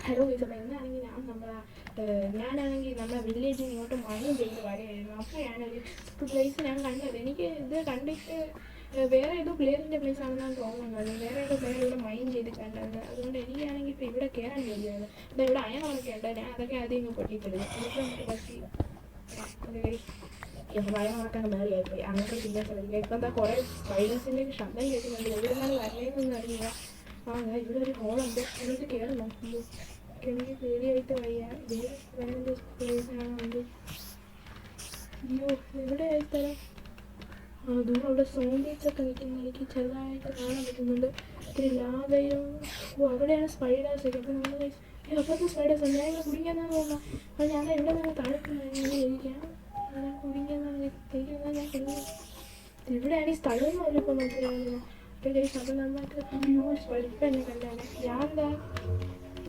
Hello guys, അപ്പോൾ എന്നാണെങ്കിൽ ഞാനാണെങ്കിൽ നമ്മുടെ വില്ലേജിൽ ഇങ്ങോട്ട് മഴയും ചെയ്ത് വരെയായിരുന്നു. അപ്പോഴാണ് ഒരു പ്ലേസ് ഞാൻ കണ്ടത്. എനിക്ക് ഇത് കണ്ടിട്ട് വേറെ ഏതോ പ്ലെയറിൻ്റെ പ്ലേസ് ആണെന്നാണ് തോന്നുന്നത്. വേറെ ഏതോ പ്ലെയർ ഇവിടെ മൈൻ ചെയ്ത് കണ്ടത്. അതുകൊണ്ട് എനിക്കാണെങ്കിൽ ഇപ്പോൾ ഇവിടെ കയറാൻ വേണ്ടിയാണ്. അപ്പോൾ ഇവിടെ അയണമൊക്കെ ഉണ്ട്. ഞാൻ അതൊക്കെ ആദ്യം ഇങ്ങ് പൊട്ടിച്ചെടുക്കും. എന്നിട്ട് നമുക്ക് പറ്റി ഭയമറക്കാൻ മേളിയായിപ്പോയി. അങ്ങോട്ട് പിന്നെ ശ്രമിക്കുക. ഇപ്പം എന്താ കുറേ സ്പൈഡേഴ്സിൻ്റെ ശബ്ദം കേൾക്കുന്നുണ്ട്. ഇവിടെ നിന്നാണ് വരലേന്നൊന്നും അറിയില്ല. ഇവിടെ ഒരു ഹോളുണ്ട്. അതിലോട്ട് കയറി നോക്കുമ്പോൾ എനിക്ക് പേടിയായിട്ട് വയ്യ. വേറെ പ്ലേസാണുണ്ട്. അയ്യോ, എവിടെ സ്ഥലം? ദൂരം അവിടെ സോംബീസൊക്കെ നിൽക്കുന്നത് എനിക്ക് ചെറുതായിട്ട് കാണാൻ പറ്റുന്നുണ്ട്. ഇത്തിരി ലാവയും അവിടെയാണ് സ്പൈഡേഴ്സൊക്കെ. അപ്പോൾ നമ്മൾ അപ്പുറത്തെ സ്പൈഡേഴ്സ് ഞാൻ ഇവിടെ കുടിക്കാന്നാണ് തോന്നുന്നത്. അപ്പോൾ ഞാൻ എവിടെ നിന്ന് തണുപ്പ് ഇരിക്കാം. ഞാൻ കുടിക്കാന്നാണ് എനിക്കെന്നാൽ ഞാൻ കുടിക്കും. എവിടെയാണ് ഈ സ്ഥലം എന്ന് പറഞ്ഞപ്പോൾ നോക്കിയാൽ അപ്പോൾ അത് നന്നായിട്ട് സ്പൈഡർ എന്നെ കണ്ടാണ്. ഞാൻ എന്താ